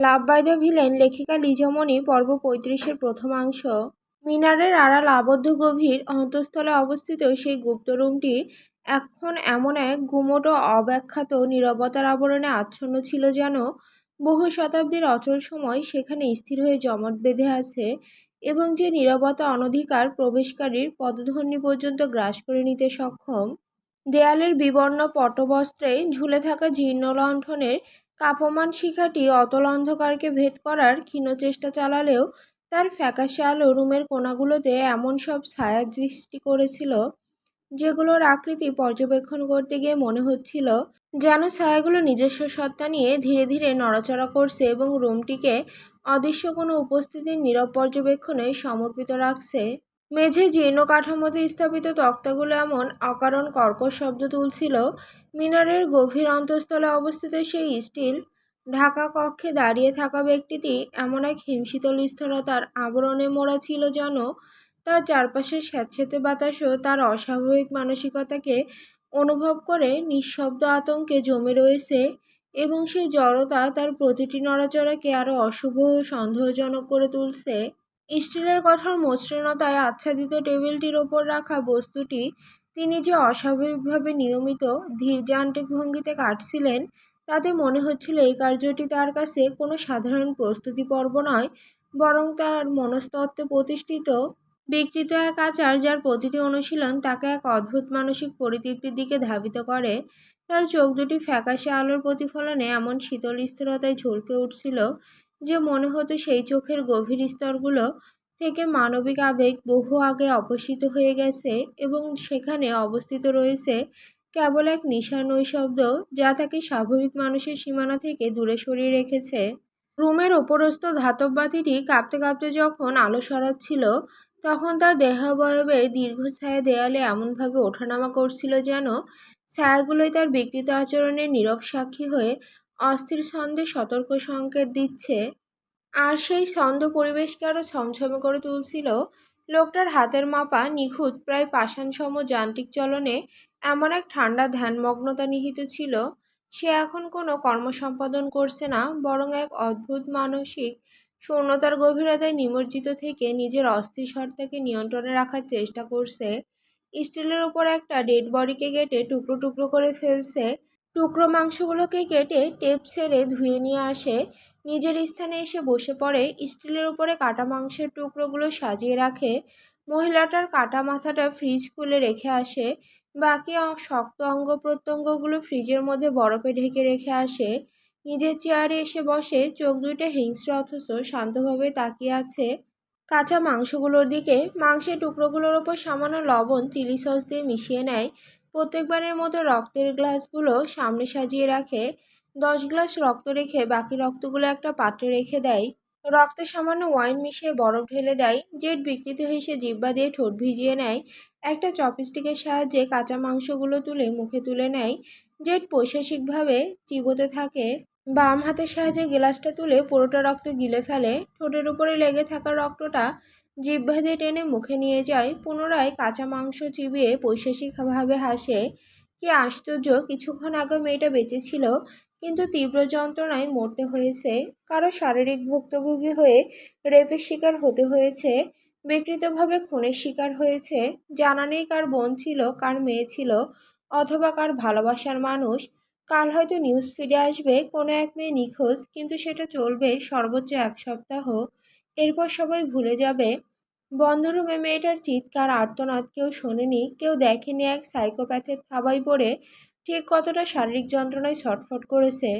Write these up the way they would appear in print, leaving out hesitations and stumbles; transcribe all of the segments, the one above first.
Love by the villain লেখিকা লিজামণি পর্ব ৩৫-এর প্রথমাংশ। মিনারের আড়াল আবদ্ধ গভীর অন্তঃস্থলে অবস্থিত সেই গুপ্ত রুমটি এখন এমন এক গুমোট ও অব্যাখ্যাত নীরবতার আবরণে আচ্ছন্ন ছিল, যেন বহু শতাব্দীর অচল সময় সেখানে স্থির হয়ে জমাট বেঁধে আছে, এবং যে নীরবতা অনধিকার প্রবেশকারীর পদধ্বনি পর্যন্ত গ্রাস করে নিতে সক্ষম। দেয়ালের বিবর্ণ পটবস্ত্রে ঝুলে থাকা জীর্ণ লণ্ঠনের কাঁপমান শিখাটি অতল অন্ধকারকে ভেদ করার ক্ষীণ চেষ্টা চালালেও তার ফ্যাকাশে আলো রুমের কোণাগুলোতে এমন সব ছায়া সৃষ্টি করেছিল, যেগুলোর আকৃতি পর্যবেক্ষণ করতে গিয়ে মনে হচ্ছিল যেন ছায়াগুলো নিজস্ব সত্তা নিয়ে ধীরে ধীরে নড়াচড়া করছে এবং রুমটিকে অদৃশ্য কোনো উপস্থিতির নীরব পর্যবেক্ষণে সমর্পিত রাখছে। মেঝে জীর্ণ কাঠামোতে স্থাপিত তক্তাগুলো এমন অকারণ কর্কশ শব্দ তুলছিল। মিনারের গভীর অন্তঃস্থলে অবস্থিত সেই স্টিল ঢাকা কক্ষে দাঁড়িয়ে থাকা ব্যক্তিটি এমন এক হিমশীতল স্থিরতার আবরণে মোড়া ছিল, যেন তার চারপাশের স্যাঁতসেঁতে বাতাসও তার অস্বাভাবিক মানসিকতাকে অনুভব করে নিঃশব্দ আতঙ্কে জমে রয়েছে, এবং সেই জড়তা তার প্রতিটি নড়াচড়াকে আরও অশুভ ও সন্দেহজনক করে তুলছে। স্টিলের কঠোর মসৃণতায় আচ্ছাদিত টেবিলটির ওপর রাখা বস্তুটি তিনি যে অস্বাভাবিকভাবে নিয়মিত ধীরযান্ত্রিক ভঙ্গিতে কাটছিলেন, তাতে মনে হচ্ছিল এই কার্যটি তার কাছে কোনো সাধারণ প্রস্তুতি পর্ব নয়, বরং তার মনস্তত্ত্বে প্রতিষ্ঠিত বিকৃত এক আচার, যার প্রতিটি অনুশীলন তাকে এক অদ্ভুত মানসিক পরিতৃপ্তির দিকে ধাবিত করে। তার চোখ দুটি ফ্যাকাশে আলোর প্রতিফলনে এমন শীতল স্থিরতায় ঝলকে উঠছিল যে মনে হতো সেই চোখের গভীর স্তরগুলো থেকে মানবিক আবেগ বহু আগে অপসৃত হয়ে গেছে, এবং সেখানে অবস্থিত রয়েছে কেবল এক নিশার নৈশব্দ, যা তাকে স্বাভাবিক মানুষের সীমানা থেকে দূরে সরিয়ে রেখেছে। রুমের ওপরস্থ ধাতব বাতিটি কাঁপতে কাঁপতে যখন আলো সরাচ্ছিল, তখন তার দেহাবয়বের দীর্ঘ ছায়া দেয়ালে এমনভাবে ওঠানামা করছিল, যেন ছায়াগুলোই তার বিকৃত আচরণের নীরব সাক্ষী হয়ে অস্থির ছন্দে সতর্ক সংকেত দিচ্ছে। আর সেই ছন্দ পরিবেশকে আরও ছমছমে করে তুলছিল। লোকটার হাতের মাপা নিখুঁত প্রায় পাষাণসম যান্ত্রিক চলনে এমন এক ঠান্ডা ধ্যানমগ্নতা নিহিত ছিল। সে এখন কোনো কর্ম সম্পাদন করছে না, বরং এক অদ্ভুত মানসিক শূন্যতার গভীরতায় নিমজ্জিত থেকে নিজের অস্থির সত্তাকে নিয়ন্ত্রণে রাখার চেষ্টা করছে। স্টিলের ওপর একটা ডেড বডিকে কেটে টুকরো টুকরো করে ফেলছে। টুকরো মাংসগুলোকে কেটে টেপ ছেড়ে ধুয়ে নিয়ে আসে, নিজের স্থানে এসে বসে পড়ে, স্টিলের উপরে কাটা মাংসের টুকরোগুলো সাজিয়ে রাখে। মহিলাটার কাটা মাথাটা ফ্রিজ খুলে রেখে আসে, বাকি শক্ত অঙ্গ প্রত্যঙ্গগুলো ফ্রিজের মধ্যে বরফে ঢেকে রেখে আসে। নিজের চেয়ারে এসে বসে, চোখ দুইটা হিংস্র অথচ শান্তভাবে তাকিয়ে আছে কাঁচা মাংসগুলোর দিকে। মাংসের টুকরোগুলোর ওপর সামান্য লবণ চিলি সস দিয়ে মিশিয়ে নেয়। প্রত্যেকবারের মতো রক্তের গ্লাসগুলো সামনে সাজিয়ে রাখে। 10 গ্লাস রক্ত রেখে বাকি রক্তগুলো একটা পাত্রে রেখে দেয়। রক্তে সামান্য ওয়াইন মিশিয়ে বরফ ঢেলে দেয়। জেড বিকৃত হেসে জিহ্বা দিয়ে ঠোঁট ভিজিয়ে নেয়। একটা চপস্টিকের সাহায্যে কাঁচা মাংসগুলো তুলে মুখে তুলে নেয়। জেড পৈশাসিকভাবে চিবোতে থাকে। বাম হাতের সাহায্যে গ্লাসটা তুলে পুরোটা রক্ত গিলে ফেলে। ঠোঁটের উপরে লেগে থাকা রক্তটা জিহ্বা দিয়ে টেনে মুখে নিয়ে যায়। পুনরায় কাঁচা মাংস চিবিয়ে পৈশাসিকভাবে হাসে। কি আশ্চর্য, কিছুক্ষণ আগে মেয়েটা বেঁচে ছিল, কিন্তু তীব্র যন্ত্রণায় মরতে হয়েছে। কারো শারীরিক ভুক্তভোগী হয়ে রেপের শিকার হতে হয়েছে, বিকৃতভাবে খুনের শিকার হয়েছে। জানা নেই কার বোন ছিল, কার মেয়ে ছিল, অথবা কার ভালোবাসার মানুষ। কাল হয়তো নিউজ ফিডে আসবে কোনো এক মেয়ে নিখোঁজ, কিন্তু সেটা চলবে সর্বোচ্চ 1 সপ্তাহ। এরপর সবাই ভুলে যাবে। বন্ধ রুমে মেয়েটার চিৎকার আর্তনাদ কেউ শোনেনি, কেউ দেখেনি এক সাইকোপ্যাথের থাবায় পড়ে ঠিক কতটা শারীরিক যন্ত্রণায় ছটফট করেছে।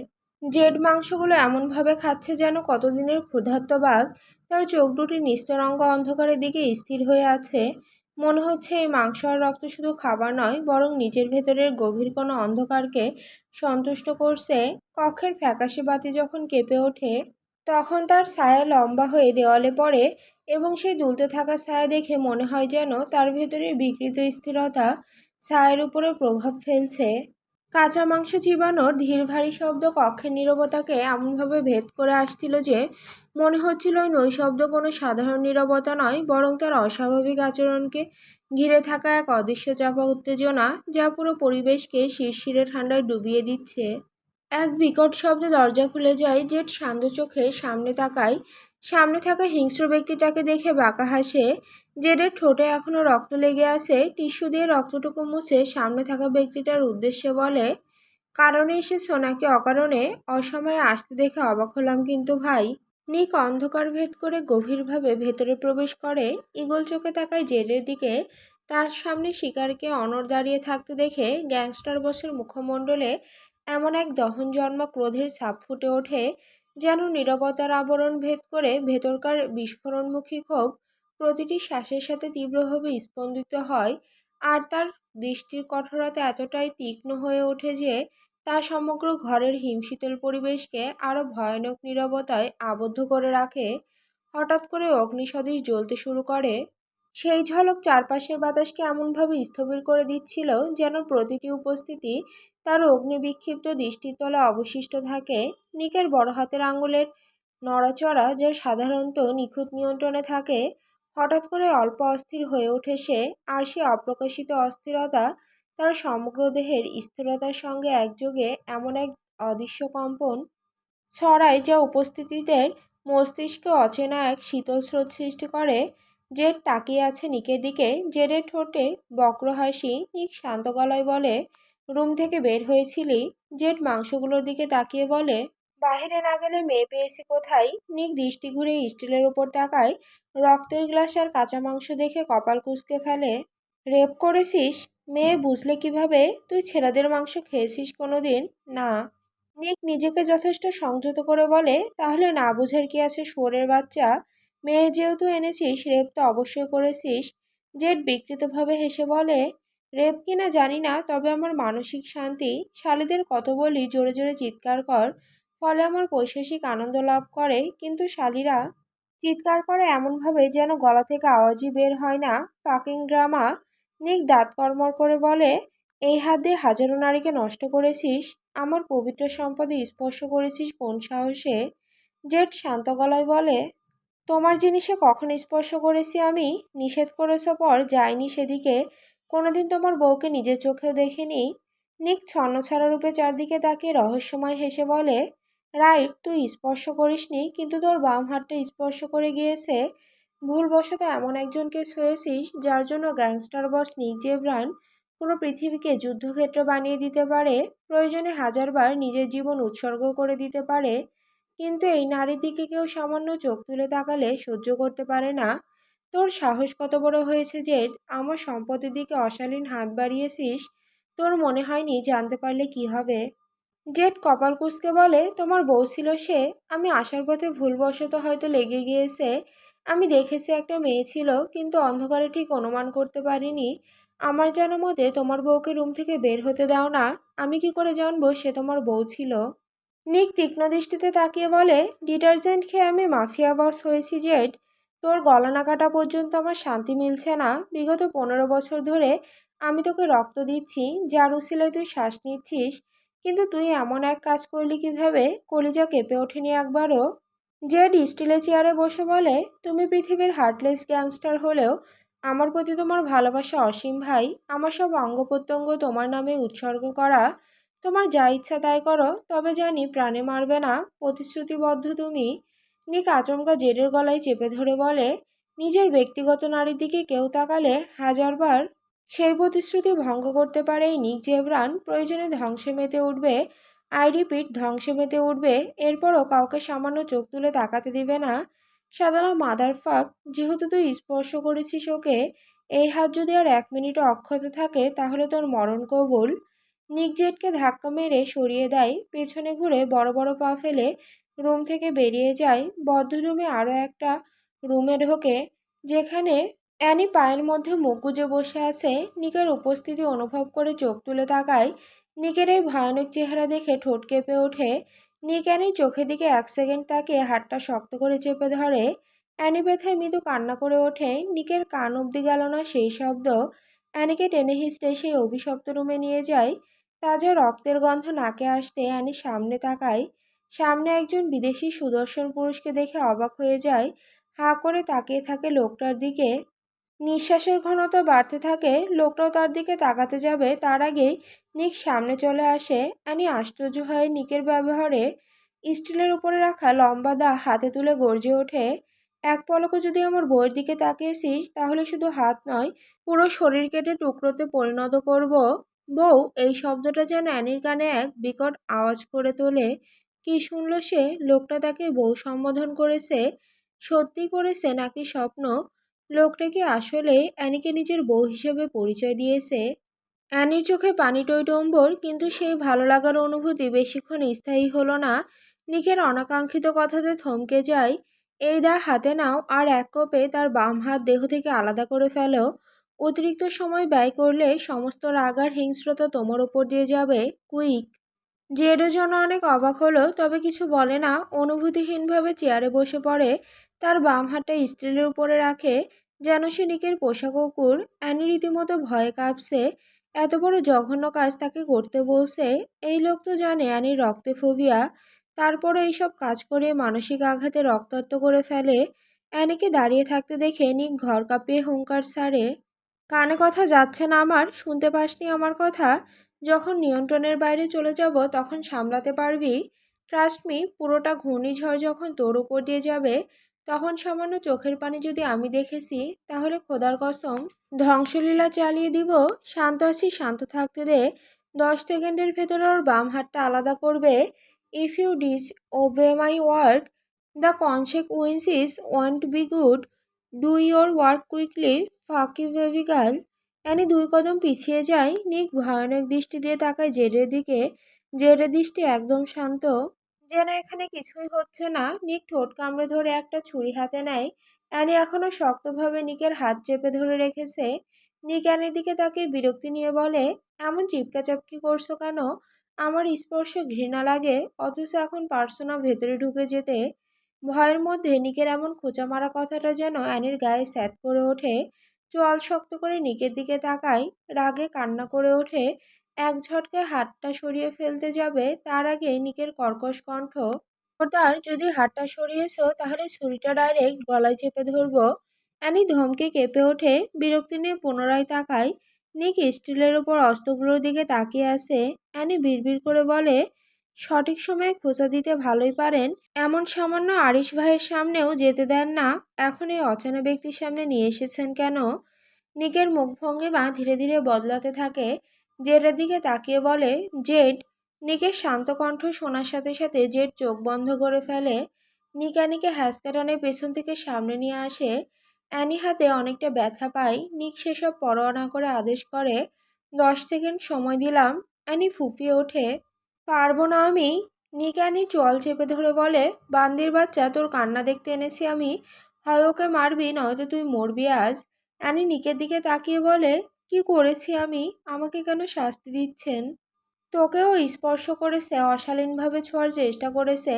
জেড মাংসগুলো এমনভাবে খাচ্ছে যেন কতদিনের ক্ষুধার্ত বাঘ। তার চোখ দুটি নিস্তরঙ্গ অন্ধকারের দিকে স্থির হয়ে আছে। মনে হচ্ছে এই মাংস আর রক্ত শুধু খাবার নয়, বরং নিজের ভেতরের গভীর কোনো অন্ধকারকে সন্তুষ্ট করছে। কক্ষের ফ্যাকাশে বাতি যখন কেঁপে ওঠে, তখন তার ছায়া লম্বা হয়ে দেওয়ালে পড়ে, এবং সেই দুলতে থাকা ছায়া দেখে মনে হয় যেন তার ভেতরের বিকৃত স্থিরতা ছায়ের উপরে প্রভাব ফেলছে। কাঁচা মাংস চিবানোর ধীর ভারী শব্দ কক্ষের নীরবতাকে এমনভাবে ভেদ করে আসছিল যে মনে হচ্ছিল ওই নৈশব্দ কোনো সাধারণ নীরবতা নয়, বরং তার অস্বাভাবিক আচরণকে ঘিরে থাকা এক অদৃশ্য চাপা উত্তেজনা, যা পুরো পরিবেশকে শিরশিরে ঠান্ডায় ডুবিয়ে দিচ্ছে। এক বিকট শব্দে দরজা খুলে যায়। জেড শান্ত চোখে সামনে তাকায়। সামনে থাকা হিংস্র ব্যক্তিটাকে দেখে বাঁকা হাসে। জেডের ঠোঁটে এখনো রক্ত লেগে আছে। টিস্যু দিয়ে রক্তটুকু মুছে সামনে থাকা ব্যক্তিটার উদ্দেশ্যে বলে, কারণে এসেছো নাকি অকারণে? অসময়ে আসতে দেখে অবাক হলাম কিন্তু ভাই। নিক অন্ধকার ভেদ করে গভীরভাবে ভেতরে প্রবেশ করে। ঈগল চোখে তাকায় জেডের দিকে। তার সামনে শিকারকে অনড় দাঁড়িয়ে থাকতে দেখে গ্যাংস্টার বসের মুখমণ্ডলে এমন এক দহনজন্মা ক্রোধের ছাপ ফুটে ওঠে, যেন নীরবতার আবরণ ভেদ করে ভেতরকার বিস্ফোরণমুখী ক্ষোভ প্রতিটি শ্বাসের সাথে তীব্রভাবে স্পন্দিত হয়। আর তার দৃষ্টির কঠোরতা এতটাই তীক্ষ্ণ হয়ে ওঠে যে তা সমগ্র ঘরের হিমশীতল পরিবেশকে আরো ভয়ানক নীরবতায় আবদ্ধ করে রাখে। হঠাৎ করে অগ্নিসদৃশ জ্বলতে শুরু করে। সেই ঝলক চারপাশের বাতাসকে এমনভাবে স্থবির করে দিচ্ছিল যেন প্রতিটি উপস্থিতি তার অগ্নিবিক্ষিপ্ত দৃষ্টির তলে অবশিষ্ট থাকে। নিকের বড় হাতের আঙুলের নড়াচড়া যা সাধারণত নিখুঁত নিয়ন্ত্রণে থাকে, হঠাৎ করে অল্প অস্থির হয়ে ওঠে সে। আর সে অপ্রকাশিত অস্থিরতা তার সমগ্র দেহের স্থিরতার সঙ্গে একযোগে এমন এক অদৃশ্য কম্পন ছড়ায় যা উপস্থিতিদের মস্তিষ্কে অচেনা এক শীতল স্রোত সৃষ্টি করে। জেড তাকিয়ে আছে নিকের দিকে। জেডের ঠোঁটে বক্র হাসি। নিক শান্ত গলায় বলে, রুম থেকে বের হয়েছিলি? জেড মাংসগুলোর দিকে তাকিয়ে বলে, বাহিরে না গেলে মেয়ে পেয়েছি কোথায়? নিক দৃষ্টি ঘুরে স্টিলের উপর তাকায়। রক্তের গ্লাস আর কাঁচা মাংস দেখে কপাল কুঁচকে ফেলে। রেপ করেছিস? মেয়ে বুঝলে কিভাবে? তুই ছেলেদের মাংস খেয়েছিস কোনোদিন? না। নিক নিজেকে যথেষ্ট সংযত করে বলে, তাহলে না বুঝার কি আছে শুয়োরের বাচ্চা। মেয়ে যেহেতু এনেছিস, রেপ তো অবশ্যই করেছিস। জেড বিকৃতভাবে হেসে বলে, রেপ কিনা জানি না, তবে আমার মানসিক শান্তি। শালীদের কত বলি জোরে জোরে চিৎকার কর, ফলে আমার পৈশাসিক আনন্দ লাভ করে, কিন্তু শালীরা চিৎকার করে এমনভাবে যেন গলা থেকে আওয়াজই বের হয় না। Fucking drama. নিক দাঁত কড়মড় করে বলে, এই হাত দিয়ে হাজারো নারীকে নষ্ট করেছিস, আমার পবিত্র সম্পদে স্পর্শ করেছিস কোন সাহসে? জেড শান্ত গলায় বলে, তোমার জিনিসে কখন স্পর্শ করেছি আমি? নিষেধ করেছ পর যাইনি সেদিকে। কোনোদিন তোমার বউকে নিজের চোখেও দেখিনি। নিক ছন্নছাড়া রূপে চারদিকে তাকিয়ে রহস্যময় হেসে বলে, রাইট, তুই স্পর্শ করিসনি, কিন্তু তোর বাম হাতটা স্পর্শ করে গিয়েছে। ভুলবশত এমন একজনকে ছুঁয়েছিস যার জন্য গ্যাংস্টার বস নিক জেব্রান পুরো পৃথিবীকে যুদ্ধক্ষেত্র বানিয়ে দিতে পারে, প্রয়োজনে হাজারবার নিজের জীবন উৎসর্গ করে দিতে পারে। কিন্তু এই নারীর দিকে কেউ সামান্য চোখ তুলে তাকালে সহ্য করতে পারে না। তোর সাহস কত বড় হয়েছে যে আমার সম্পদের দিকে অশালীন হাত বাড়িয়েছিস? তোর মনে হয়নি জানতে পারলে কি হবে? জেড কপাল কুঁচকে বলে, তোমার বউ ছিল সে। আমি আসার পথে ভুলবশত হয়তো লেগে গিয়েছে। আমি দেখেছি একটা মেয়ে ছিল, কিন্তু অন্ধকারে ঠিক অনুমান করতে পারিনি। আমার জানা মতে তোমার বউকে রুম থেকে বের হতে দাও না। আমি কি করে জানবো সে তোমার বউ ছিল? নিক তীক্ষ্ণ দৃষ্টিতে তাকিয়ে বলে, ডিটারজেন্ট খেয়ে আমি মাফিয়া বস হয়েছি জেড। তোর গলা না কাটা পর্যন্ত আমার শান্তি মিলছে না। বিগত 15 বছর ধরে আমি তোকে রক্ত দিচ্ছি, যার উছিলায় তুই শ্বাস নিচ্ছিস, কিন্তু তুই এমন এক কাজ করলি কিভাবে? কলিজা কেঁপে ওঠেনি একবারও? জেড স্টিলের চেয়ারে বসে বলে, তুমি পৃথিবীর হার্টলেস গ্যাংস্টার হলেও আমার প্রতি তোমার ভালোবাসা অসীম ভাই। আমার সব অঙ্গ প্রত্যঙ্গ তোমার নামে উৎসর্গ করা। তোমার যা ইচ্ছা তাই করো, তবে জানি প্রাণে মারবে না। প্রতিশ্রুতিবদ্ধ তুমি? নিক আচমকা জেডের গলায় চেপে ধরে বলে, নিজের ব্যক্তিগত নারীর দিকে কেউ তাকালে হাজারবার সেই প্রতিশ্রুতি ভঙ্গ করতে পারে এই নিক জেব্রান। প্রয়োজনে ধ্বংসে মেতে উঠবে। আই রিপিট, ধ্বংসে মেতে উঠবে। এরপরও কাউকে সামান্য চোখ তুলে তাকাতে দিবে না। সাধারণ মাদার ফাক, যেহেতু তুই স্পর্শ করেছিস ওকে, এই হাত যদি আর 1 মিনিটও অক্ষত থাকে তাহলে তোর মরণ কবুল। নিক জেটকে ধাক্কা মেরে সরিয়ে দেয়। পেছনে ঘুরে বড় বড় পা ফেলে রুম থেকে বেরিয়ে যায়। বদ্ধ রুমে আরও একটা রুমে ঢোকে, যেখানে অ্যানি পায়ের মধ্যে মুখ গুজে বসে আছে। নিকের উপস্থিতি অনুভব করে চোখ তুলে তাকায়। নিকের এই ভয়ানক চেহারা দেখে ঠোঁট কেঁপে ওঠে। নিক অ্যানির চোখের দিকে 1 সেকেন্ড তাকিয়ে হাতটা শক্ত করে চেপে ধরে। অ্যানি ব্যথায় মৃদু কান্না করে ওঠে। নিকের কান অবধি গেল না সেই শব্দ। অ্যানিকে টেনে হিঁচড়ে সেই অভিশপ্ত রুমে নিয়ে যায়। তাজা রক্তের গন্ধ নাকে আসতে অ্যানি সামনে তাকায়। সামনে একজন বিদেশি সুদর্শন পুরুষকে দেখে অবাক হয়ে যায়। হাঁ করে তাকিয়ে থাকে লোকটার দিকে। নিঃশ্বাসের ঘনতা বাড়তে থাকে। লোকটাও তার দিকে তাকাতে যাবে, তার আগেই নিক সামনে চলে আসে। অ্যানি আশ্চর্য হয়ে নিকের ব্যবহারে স্টিলের উপরে রাখা লম্বা দা হাতে তুলে গর্জে ওঠে, এক পলকে যদি আমার বউয়ের দিকে তাকিয়েছিস তাহলে শুধু হাত নয়, পুরো শরীর কেটে টুকরোতে পরিণত করব। বউ, এই শব্দটা যেন অ্যানির কানে এক বিকট আওয়াজ করে তোলে। কি শুনল সে? লোকটা তাকে বউ সম্বোধন করেছে, সত্যি করেছে নাকি স্বপ্ন? লোকটা কি আসলে অ্যানিকে নিজের বউ হিসেবে পরিচয় দিয়েছে? অ্যানির চোখে পানি টইটম্বর, কিন্তু সেই ভালো লাগার অনুভূতি বেশিক্ষণ স্থায়ী হলো না। নিকের অনাকাঙ্ক্ষিত কথাতে থমকে যায়। এই দা হাতে নাও আর এক কোপে তার বাম হাত দেহ থেকে আলাদা করে ফেলো। অতিরিক্ত সময় ব্যয় করলে সমস্ত রাগ আর হিংস্রতা তোমার ওপর দিয়ে যাবে। কুইক। জেডও যেন অনেক অবাক হলো, তবে কিছু বলে না। অনুভূতিহীনভাবে চেয়ারে বসে পড়ে, তার বাম হাতটা স্টিলের উপরে রাখে যেন সে নিকের পোষা কুকুর। অ্যানি রীতিমতো ভয়ে কাঁপছে। এত বড় জঘন্য কাজ তাকে করতে বলছে। এই লোক তো জানে অ্যানির রক্তে ফোবিয়া, তারপরও এইসব কাজ করে মানসিক আঘাতে রক্তাক্ত করে ফেলে। অ্যানিকে দাঁড়িয়ে থাকতে দেখে নিক ঘর কাঁপিয়ে হুঙ্কার ছাড়ে, কানে কথা যাচ্ছে না আমার? শুনতে পাসনি আমার কথা? যখন নিয়ন্ত্রণের বাইরে চলে যাব তখন সামলাতে পারবি। ট্রাস্ট মি, পুরোটা ঘূর্ণিঝড় যখন তোর উপর দিয়ে যাবে তখন সামান্য চোখের পানি যদি আমি দেখেছি তাহলে খোদার কসম ধ্বংসলীলা চালিয়ে দিব। শান্ত আছি, শান্ত থাকতে দে। 10 সেকেন্ডের ভেতরে ওর বাম হাতটা আলাদা করবে। If you disobey my word, the consequences won't be good. Do your work quickly, fuck you baby girl. Annie 2 কদম পিছিয়ে যায়। নিক ভয়ানক দৃষ্টি দিয়ে তাকায় জেডের দিকে। জেডের দৃষ্টি একদম শান্ত, যেন এখানে কিছুই হচ্ছে না। নিক ঠোঁট কামড়ে ধরে একটা ছুরি হাতে নেয়। অ্যানি এখনো শক্তভাবে নিকের হাত চেপে ধরে রেখেছে। নিক অ্যানির দিকে তাকে বিরক্তি নিয়ে বলে, এমন চিপকাচাপকি করছো কেন? আমার স্পর্শ ঘৃণা লাগে, অথচ এখন পারছো না ভেতরে ঢুকে যেতে। ভয়ের মধ্যে নিকের এমন খোঁচা মারা কথাটা যেন অ্যানির গায়ে স্যাঁত করে ওঠে। চোয়াল শক্ত করে নিকের দিকে তাকায়, রাগে কান্না করে ওঠে। এক ঝটকায় হাতটা সরিয়ে ফেলতে যাবে, তার আগে নিকের কর্কশ কণ্ঠ, খবরদার, যদি হাতটা সরিয়েছো তাহলে ছুরিটা ডাইরেক্ট গলায় চেপে ধরবো। অ্যানি ধমকে কেঁপে ওঠে, বিরক্তি নিয়ে পুনরায় তাকায়। নিক স্টিলের ওপর অস্ত্রগুলোর দিকে তাকিয়ে আছে। অ্যানি বিড়বিড় করে বলে, সঠিক সময়ে খোঁচা দিতে ভালোই পারেন, এমন সামান্য আরিশ ভাইয়ের সামনেও যেতে দেন না। এখন এই অচেনা ব্যক্তির সামনে নিয়ে এসেছেন কেন? নিকের মুখভঙ্গিমা ধীরে ধীরে বদলাতে থাকে। জেডের দিকে তাকিয়ে বলে, জেড। নিকের শান্ত কণ্ঠ শোনার সাথে সাথে জেড চোখ বন্ধ করে ফেলে। নিক অ্যানিকে হ্যাঁচকা টানে পেছন থেকে সামনে নিয়ে আসে। অ্যানি হাতে অনেকটা ব্যথা পায়। নিক সেসব পরোয়া না করে আদেশ করে, 10 সেকেন্ড সময় দিলাম। অ্যানি ফুঁপিয়ে ওঠে, পারবো না আমি। নিক অ্যানির চোয়াল চেপে ধরে বলে, বান্দির বাচ্চা, তোর কান্না দেখতে এনেছি আমি। হয় ওকে মারবি, নয়তো তুই মরবি আজ। অ্যানি নিকের দিকে তাকিয়ে বলে, কি করেছি আমি? আমাকে কেন শাস্তি দিচ্ছেন? তোকেও স্পর্শ করেছে, অশালীনভাবে ছোঁয়ার চেষ্টা করেছে।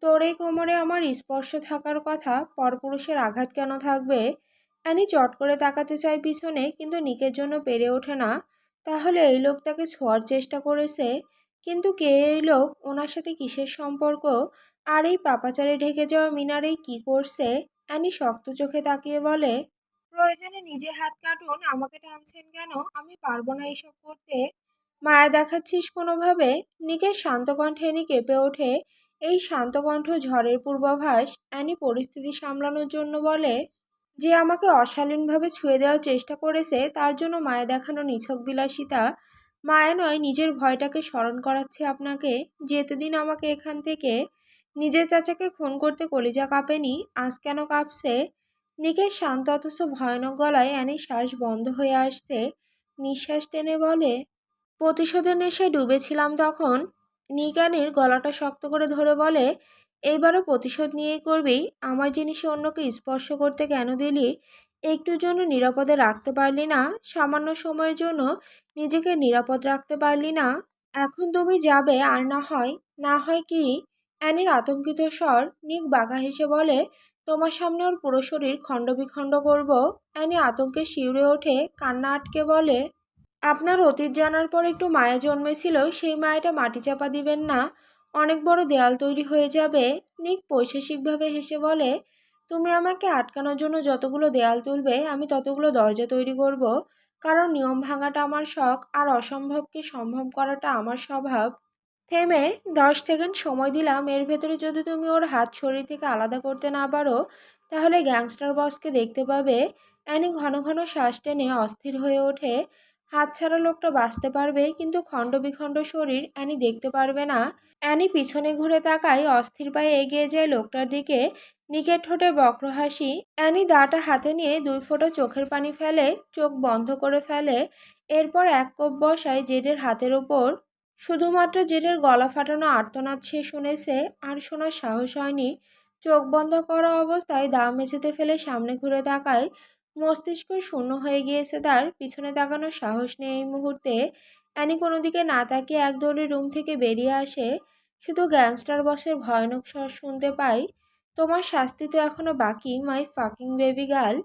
তোর এই কোমরে আমার স্পর্শ থাকার কথা, পরপুরুষের আঘাত কেন থাকবে? অ্যানি চট করে তাকাতে চায় পিছনে, কিন্তু নিকের জন্য পেরে ওঠে না। তাহলে এই লোক তাকে ছোঁয়ার চেষ্টা করেছে, কিন্তু কে এই লোক? ওনার সাথে কিসের সম্পর্ক? আর এই পাপাচারে ঢেকে যাওয়া মিনারেই কি করছে? অ্যানি শক্ত চোখে তাকিয়ে বলে, প্রয়োজনে নিজে হাত কাটুন, আমাকে টানছেন কেন? আমি পারবো না এসব করতে। মায়া দেখাচ্ছিস কোনোভাবে? নিকের শান্ত কণ্ঠে অ্যানি কেঁপে ওঠে। এই শান্ত কণ্ঠ ঝড়ের পূর্বাভাস। অ্যানি পরিস্থিতি সামলানোর জন্য বলে, যে আমাকে অশালীনভাবে ছুঁয়ে দেওয়ার চেষ্টা করেছে তার জন্য মায়া দেখানো নিছক বিলাসিতা। মায়া নয়, নিজের ভয়টাকে স্মরণ করাচ্ছে আপনাকে। যেতে দিন আমাকে এখান থেকে। নিজের চাচাকে খুন করতে কলিজা কাঁপেনি, আজ কেন কাঁপছে? নিকের শান্ত অথচ ভয়ানক গলায় অ্যানির শ্বাস বন্ধ হয়ে আসছে। নিঃশ্বাস টেনে বলে, প্রতিশোধের নেশায় ডুবেছিলাম তখন। নিগানির গলাটা শক্ত করে ধরে বলে, এইবারও প্রতিশোধ নিয়েই করবি? আমার জিনিসে অন্যকে স্পর্শ করতে কেন দিলি? একটুর জন্য নিরাপদে রাখতে পারলি না? সামান্য সময়ের জন্য নিজেকে নিরাপদ রাখতে পারলি না? এখন তুমি যাবে, আর না হয় কি? অ্যানির আতঙ্কিত স্বর। নিক বাঁকা হেসে বলে, তোমার সামনে ওর পুরো শরীর খণ্ডবিখণ্ড করব। অ্যানি আতঙ্কে শিউরে ওঠে, কান্না আটকে বলে, আপনার অতীত জানার পর একটু মায়া জন্মেছিল, সেই মায়াটা মাটি চাপা দিবেন না। অনেক বড় দেয়াল তৈরি হয়ে যাবে। নিক পৈশাসিকভাবে হেসে বলে, তুমি আমাকে আটকানোর জন্য যতগুলো দেয়াল তুলবে আমি ততগুলো দরজা তৈরি করব, কারণ নিয়ম ভাঙাটা আমার শখ আর অসম্ভবকে সম্ভব করাটা আমার স্বভাব। থেমে 10 সেকেন্ড সময় দিলাম, এর ভেতরে যদি তুমি ওর হাত শরীর থেকে আলাদা করতে না পারো তাহলে গ্যাংস্টার বসকে দেখতে পাবে। অ্যানি ঘন ঘন শ্বাস টেনে অস্থির হয়ে ওঠে। হাত ছাড়া লোকটা বাঁচতে পারবে কিন্তু খণ্ড বিখণ্ড শরীর অ্যানি দেখতে পারবে না। অ্যানি পিছনে ঘুরে তাকায়, অস্থির পায়ে এগিয়ে যায় লোকটার দিকে। নিকের ঠোঁটে বক্র হাসি। অ্যানি দাটা হাতে নিয়ে 2 ফোঁটা চোখের পানি ফেলে, চোখ বন্ধ করে ফেলে। এরপর এক কোপ বসায় জেডের হাতের ওপর। শুধুমাত্র জেডের গলা ফাটানো আর্তনাদ সে শুনেছে, আর শোনার সাহস হয়নি। চোখ বন্ধ করা অবস্থায় দা মেঝেতে ফেলে সামনে ঘুরে তাকায়। মস্তিষ্ক শূন্য হয়ে গিয়েছে তার, পিছনে তাকানোর সাহস নেই এই মুহূর্তে। অ্যানি কোনো দিকে না তাকিয়ে একদৌড়ে রুম থেকে বেরিয়ে আসে। শুধু গ্যাংস্টার বসের ভয়ানক স্বর শুনতে পাই, তোমার শাস্তি তো এখনো বাকি, মাই ফাকিং বেবি গার্ল।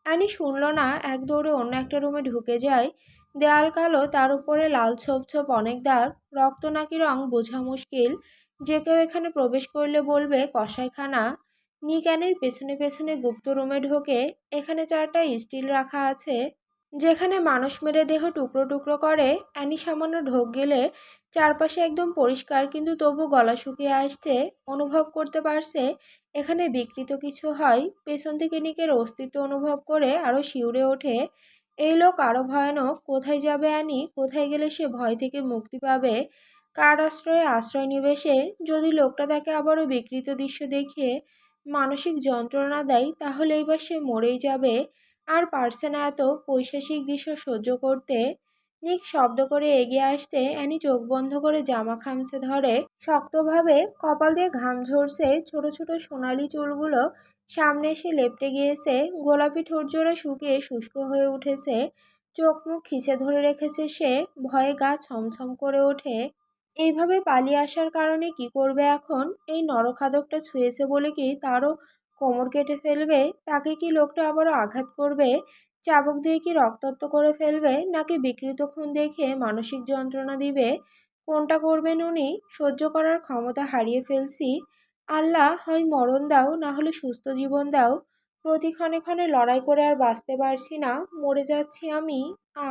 অ্যানি শুনল না, এক দৌড়ে অন্য একটা রুমে ঢুকে যায়। দেয়াল কালো, তার উপরে লাল ছোপ ছোপ অনেক দাগ, রক্ত নাকি রং বোঝা মুশকিল। যে কেউ এখানে প্রবেশ করলে বলবে কসাইখানা। নিক অ্যানির পেছনে পেছনে গুপ্ত রুমে ঢোকে। এখানে 4টা স্টিল রাখা আছে, যেখানে মানুষ মেরে দেহ টুকরো টুকরো করে। অ্যানি সামান্য ঢোক গেলে চারপাশে একদম পরিষ্কার, কিন্তু তবু গলা শুকিয়ে আসছে। অনুভব করতে পারছে এখানে বিকৃত কিছু হয়। পেছন থেকে নিকের অস্তিত্ব অনুভব করে আরো শিউরে ওঠে। এই লোক আরো ভয়ানক। কোথায় যাবে অ্যানি? কোথায় গেলে সে ভয় থেকে মুক্তি পাবে? কার আশ্রয়ে আশ্রয় নেবে সে? যদি লোকটা তাকে আবারও বিকৃত দৃশ্য দেখিয়ে মানসিক যন্ত্রণা দেয় তাহলে এবার সে মরেই যাবে। আর পারছে না এত পৈশাচিক দৃশ্য সহ্য করতে। নিক শব্দ করে এগিয়ে আসতে অ্যানি চোখ বন্ধ করে জামা খামচে ধরে শক্তভাবে। কপাল দিয়ে ঘাম ঝরছে, ছোট ছোট সোনালি চুলগুলো সামনে এসে লেপ্টে গিয়েছে। গোলাপি ঠোঁটজোড়া শুকিয়ে শুষ্ক হয়ে উঠেছে। চোখ মুখ খিচে ধরে রেখেছে সে। ভয়ে গা ছমছম করে ওঠে। এইভাবে পালিয়ে আসার কারণে কি করবে এখন? এই নরখাদকটা ছুঁয়েছে বলে কি তারও কোমর কেটে ফেলবে? তাকে কি লোকটা আবারও আঘাত করবে? চাবুক দিয়ে কি রক্তাক্ত করে ফেলবে, নাকি বিকৃত খুন দেখে মানসিক যন্ত্রণা দিবে? কোনটা করবেন উনি? সহ্য করার ক্ষমতা হারিয়ে ফেলছি। আল্লাহ, হয় মরণ দাও, না হলে সুস্থ জীবন দাও। প্রতি ক্ষণে ক্ষণে লড়াই করে আর বাঁচতে পারছি না, মরে যাচ্ছি আমি। আ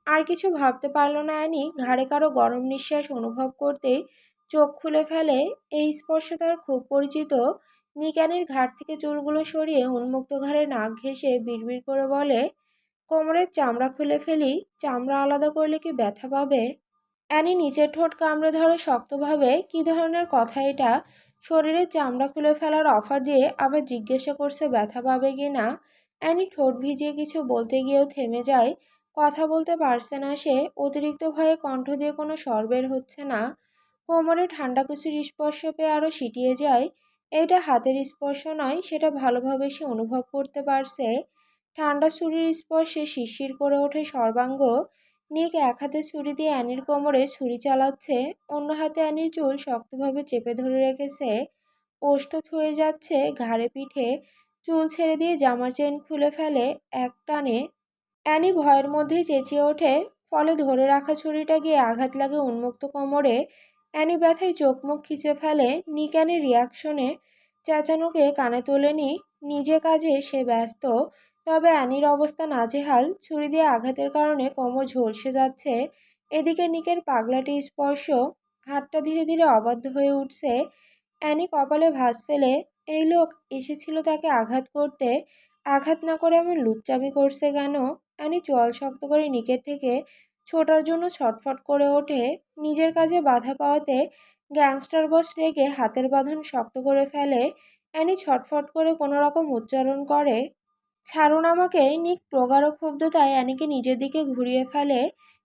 আর কিছু ভাবতে পারল না অ্যানি। ঘাড়ে কারো গরম নিঃশ্বাস অনুভব করতেই চোখ খুলে ফেলে। এই স্পর্শ তার খুব পরিচিত। নিক অ্যানির ঘাড় থেকে চুলগুলো সরিয়ে উন্মুক্ত ঘাড়ে নাক ঘেঁষে বিড়বিড় করে বলে, কোমরের চামড়া খুলে ফেলি? চামড়া আলাদা করলে কি ব্যথা পাবে? অ্যানি নিচের ঠোঁট কামড়ে ধরে শক্তভাবে। কি ধরনের কথা এটা? শরীরের চামড়া খুলে ফেলার অফার দিয়ে আবার জিজ্ঞাসা করছে ব্যথা পাবে কি না। অ্যানি ঠোঁট ভিজিয়ে কিছু বলতে গিয়েও থেমে যায়। কথা বলতে পারছে না সে। অতিরিক্ত ভয়ে কণ্ঠ দিয়ে কোনো স্বর বের হচ্ছে না। কোমরে ঠান্ডা কিছুর স্পর্শ পেয়ে আরও সিটিয়ে যায়। এটা হাতের স্পর্শ নয়, সেটা ভালোভাবে সে অনুভব করতে পারছে। ঠান্ডা ছুরির স্পর্শে শিরশির করে ওঠে সর্বাঙ্গ। নিক এক হাতে ছুরি দিয়ে অ্যানির কোমরে ছুরি চালাচ্ছে, অন্য হাতে অ্যানির চুল শক্তভাবে চেপে ধরে রেখেছে। ওষ্ঠ থয়ে যাচ্ছে ঘাড়ে পিঠে। চুল ছেড়ে দিয়ে জামার চেন খুলে ফেলে এক টানে। অ্যানি ভয়ের মধ্যেই চেঁচিয়ে ওঠে, ফলে ধরে রাখা ছুরিটা গিয়ে আঘাত লাগে উন্মুক্ত কোমরে। অ্যানি ব্যথায় চোখ মুখ খিচে ফেলে। নিক অ্যানির রিয়াকশনে চেঁচানোকে কানে তোলেনি। নিজে কাজে সে ব্যস্ত। তবে অ্যানির অবস্থা নাজেহাল। ছুরি দিয়ে আঘাতের কারণে কোমর ঝলসে যাচ্ছে। এদিকে নিকের পাগলাটে স্পর্শ। হাতটা ধীরে ধীরে অবাধ্য হয়ে উঠছে। অ্যানি কপালে ভাঁজ ফেলে। এই লোক এসেছিল তাকে আঘাত করতে, আঘাত না করে এমন লুচ্চামি করছে কেন? অ্যানি চোয়াল শক্ত করে নিকের থেকে ছোটার জন্য ছটফট করে ওঠে। নিজের কাজে বাধা পাওয়াতে গ্যাংস্টার বস রেগে হাতের বাঁধন শক্ত করে ফেলে। অ্যানি ছটফট করে কোনো রকম উচ্চারণ করে, ছাড়ুন আমাকে। নিক প্রগাঢ় ক্ষুব্ধতায় অ্যানিকে নিজের দিকে ঘুরিয়ে ফেলে।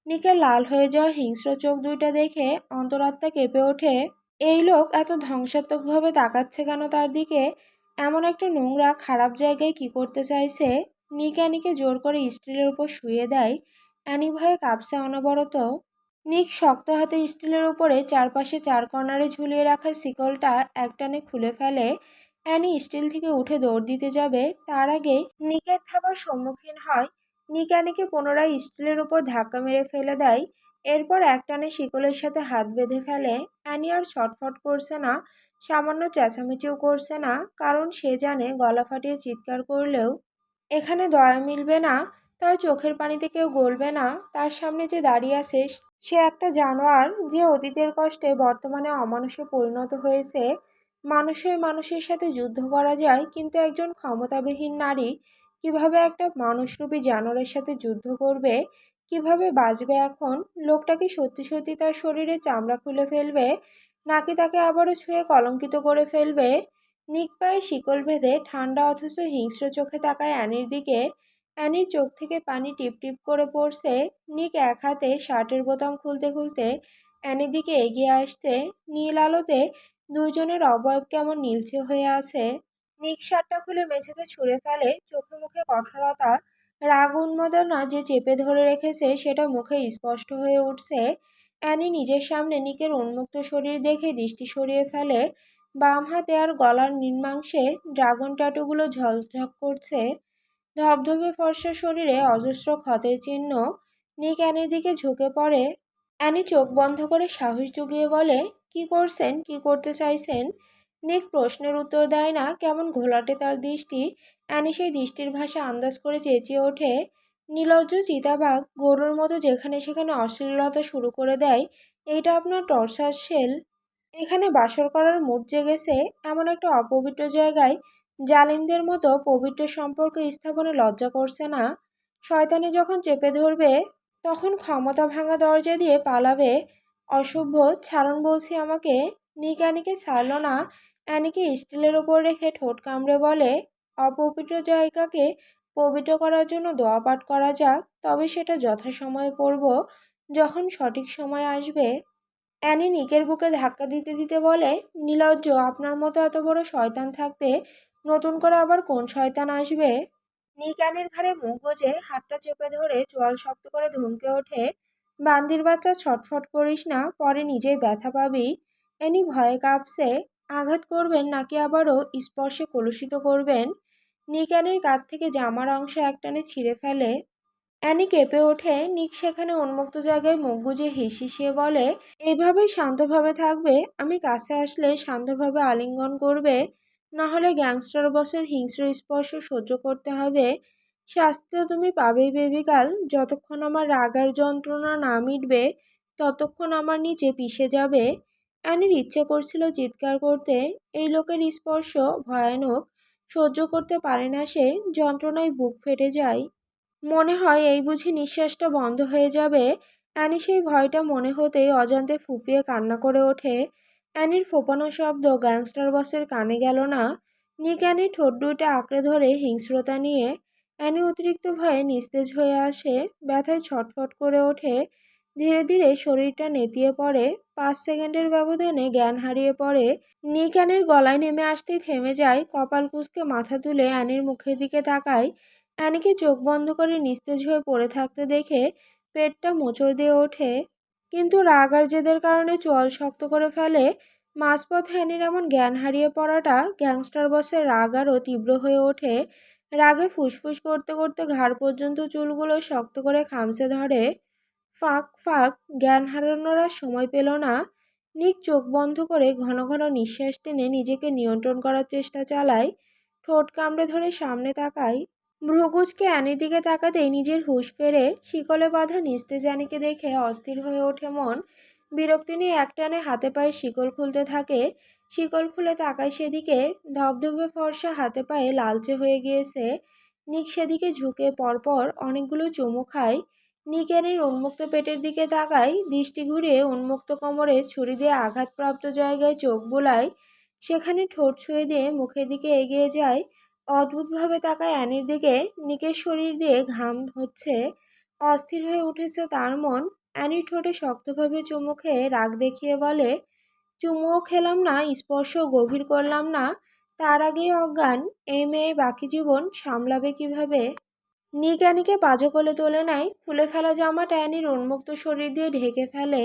নিকের লাল হয়ে যাওয়া হিংস্র চোখ দুইটা দেখে অন্তরাত্মা কেঁপে ওঠে। এই লোক এত ধ্বংসাত্মকভাবে তাকাচ্ছে কেন তার দিকে? এমন একটা নোংরা খারাপ জায়গায় কি করতে চাইছে? নিক অ্যানিকে জোর করে স্টিলের উপর শুয়ে দেয়। অ্যানি ভয়ে কাঁপছে অনবরত। নিক শক্ত হাতে স্টিলের উপরে চারপাশে 4 কর্নারে ঝুলিয়ে রাখা শিকলটা একটানে খুলে ফেলে। অ্যানি স্টিল থেকে উঠে দৌড় দিতে যাবে, তার আগেই নিকের থাবার সম্মুখীন হয়। নিক অ্যানিকে পুনরায় স্টিলের উপর ধাক্কা মেরে ফেলে দেয়। এরপর একটানে শিকলের সাথে হাত বেঁধে ফেলে। অ্যানি আর ছটফট করছে না, সামান্য চেঁচামেচিও করছে না, কারণ সে জানে গলা ফাটিয়ে চিৎকার করলেও এখানে দয়া মিলবে না, তার চোখের পানিতে কেউ গলবে না। তার সামনে যে দাঁড়িয়ে আছে সে একটা জানোয়ার, যে অতীতের কষ্টে বর্তমানে অমানুষে পরিণত হয়েছে। মানুষ হয়ে মানুষের সাথে যুদ্ধ করা যায়, কিন্তু একজন ক্ষমতাবিহীন নারী কিভাবে একটা মানুষরূপী জানোয়ারের সাথে যুদ্ধ করবে, কিভাবে বাঁচবে এখন? লোকটা কি সত্যি সত্যি তার শরীরে চামড়া খুলে ফেলবে, নাকি তাকে আবারও ছুঁয়ে কলঙ্কিত করে ফেলবে? নিক পায়ে শিকল বেঁধে ঠান্ডা অথচ হিংস্র চোখে তাকায় অ্যানির দিকে। অ্যানির চোখ থেকে পানি টিপ টিপ করে পড়ছে। নিক এক হাতে শার্টের বোতাম খুলতে খুলতে অ্যানির দিকে এগিয়ে আসছে। নীল আলোতে দুইজনের অবয়ব কেমন নীলচে হয়ে আছে। নিক শার্টটা খুলে মেঝেতে ছুঁড়ে ফেলে, চোখে মুখে কঠোরতা, রাগ উন্মাদনা যে চেপে ধরে রেখেছে সেটা মুখে স্পষ্ট হয়ে উঠছে। অ্যানি নিজের সামনে নিকের উন্মুক্ত শরীর দেখে দৃষ্টি সরিয়ে ফেলে। বাম হাতে আর গলার নিম্নাংশে ড্রাগন ট্যাটুগুলো ঝকঝক করছে। ধবধবে ফর্সা শরীরে অজস্র ক্ষতের চিহ্ন। নিক অ্যানির দিকে ঝুঁকে পড়ে। অ্যানি চোখ বন্ধ করে সাহস জুগিয়ে বলে, কি করছেন, কি করতে চাইছেন? নিক প্রশ্নের উত্তর দেয় না, কেমন ঘোলাটে তার দৃষ্টি। অ্যানি সেই দৃষ্টির ভাষা আন্দাজ করে চেঁচিয়ে ওঠে, নির্লজ্জ চিতাবাঘ, গরুর মতো যেখানে সেখানে অশ্লীলতা শুরু করে দেয়। এইটা আপনার টর্চার সেল? এখানে বাসর করার মুড জেগেছে, এমন একটা অপবিত্র জায়গায় জালিমদের মতো পবিত্র সম্পর্ক স্থাপনে লজ্জা করছে না? শয়তানে যখন চেপে ধরবে তখন ক্ষমতা ভাঙা দরজা দিয়ে পালাবে। অসভ্য, ছাড়ুন বলছি আমাকে। নিক অ্যানিকে ছাড়ল না। অ্যানিকে স্টিলের ওপর রেখে ঠোঁট কামড়ে বলে, অপবিত্র জায়গাকে পবিত্র করার জন্য দোয়া পাঠ করা যাক, তবে সেটা যথাসময়ে পড়ব, যখন সঠিক সময় আসবে। অ্যানি নিকের বুকে ধাক্কা দিতে দিতে বলে, নির্লজ্জ, আপনার মতো এত বড় শয়তান থাকতে নতুন করে আবার কোন শয়তান আসবে? নিক অ্যানির ঘাড়ে মুখ গুজে হাতটা চেপে ধরে চোয়াল শক্ত করে ধমকে ওঠে, বান্দির বাচ্চা, ছটফট করিস না, পরে নিজেই ব্যথা পাবি। অ্যানি ভয়ে কাঁপছে। আঘাত করবেন নাকি আবারও স্পর্শে কলুষিত করবেন? নিক অ্যানির কাঁধ থেকে জামার অংশ একটানে ছিঁড়ে ফেলে। অ্যানি কেঁপে ওঠে। নিক সেখানে উন্মুক্ত জায়গায় মুখ গুজে হিসিয়ে বলে, এইভাবেই শান্তভাবে থাকবে? আমি কাছে আসলে শান্তভাবে আলিঙ্গন করবে, না হলে গ্যাংস্টার বসের হিংস্র স্পর্শ সহ্য করতে হবে? শাস্তি তো তুমি পাবেই বেবিকাল। যতক্ষণ আমার রাগ আর যন্ত্রণা না মিটবে ততক্ষণ আমার নিচে পিষে যাবে। অ্যানির ইচ্ছে করছিল চিৎকার করতে। এই লোকের স্পর্শ ভয়ানক, সহ্য করতে পারে না সে, যন্ত্রণায় বুক ফেটে যায়। মনে হয় এই বুঝি নিঃশ্বাসটা বন্ধ হয়ে যাবে। অ্যানি সেই ভয়টা মনে হতেই অজান্তে ফুঁপিয়ে কান্না করে ওঠে। অ্যানির ফোঁপানো শব্দ গ্যাংস্টার বসের কানে গেল না। নিক অ্যানির ঠোঁট দুইটা আঁকড়ে ধরে হিংস্রতা নিয়ে। অ্যানি অতিরিক্ত ভয়ে নিস্তেজ হয়ে আসে, ব্যথায় ছটফট করে ওঠে। ধীরে ধীরে শরীরটা নেতিয়ে পড়ে। 5 সেকেন্ডের ব্যবধানে জ্ঞান হারিয়ে পড়ে। নিক অ্যানির গলায় নেমে আসতেই থেমে যায়, কপাল কুঁচকে মাথা তুলে অ্যানির মুখের দিকে তাকায়। অ্যানিকে চোখ বন্ধ করে নিস্তেজ হয়ে পড়ে থাকতে দেখে পেটটা মোচড় দিয়ে ওঠে, কিন্তু রাগ আর জেদের কারণে চোয়াল শক্ত করে ফেলে। মাঝপথে অ্যানির এমন জ্ঞান হারিয়ে পড়াটা গ্যাংস্টার বসের রাগ আরও তীব্র হয়ে ওঠে। রাগে ফুসফুস করতে করতে ঘাড় পর্যন্ত চুলগুলো শক্ত করে খামচে ধরে। ফাঁক ফাঁক, জ্ঞান হারানোর আর সময় পেল না। নিক চোখ বন্ধ করে ঘন ঘন নিঃশ্বাস টেনে নিজেকে নিয়ন্ত্রণ করার চেষ্টা চালায়। ঠোঁট কামড়ে ধরে সামনে তাকায়। ভ্রুকুচকে অ্যানির দিকে তাকাতেই নিজের হুঁশ ফেরে। শিকলে বাঁধা নিস্তেজ অ্যানিকে দেখে অস্থির হয়ে ওঠে মন। বিরক্তি নিয়ে একটানে হাতে পায়ে শিকল খুলতে থাকে। শিকল খুলে তাকায় সেদিকে। ধবধবে ফর্সা হাতে পায়ে লালচে হয়ে গিয়েছে। নিক সেদিকে ঝুঁকে পরপর অনেকগুলো চুমু খায়। নিক অ্যানির উন্মুক্ত পেটের দিকে তাকায়, দৃষ্টি ঘুরিয়ে উন্মুক্ত কোমরে ছুরি দিয়ে আঘাতপ্রাপ্ত জায়গায় চোখ বুলায়। সেখানে ঠোঁট ছুঁয়ে দিয়ে মুখের দিকে এগিয়ে যায়। অদ্ভুতভাবে তাকায় অ্যানির দিকে। নিকের শরীর দিয়ে ঘাম হচ্ছে। অস্থির হয়ে উঠেছে তার মন। অ্যানির ঠোঁটে শক্তভাবে চুমু খেয়ে রাগ দেখিয়ে বলে, চুমুও খেলাম না, স্পর্শও গভীর করলাম না, তার আগেই অজ্ঞান? এই মেয়ে বাকি জীবন সামলাবে কিভাবে? নিক অ্যানিকে পাঁজো কোলে তোলে নেয়। খুলে ফেলা জামাটা অ্যানির উন্মুক্ত শরীর দিয়ে ঢেকে ফেলে।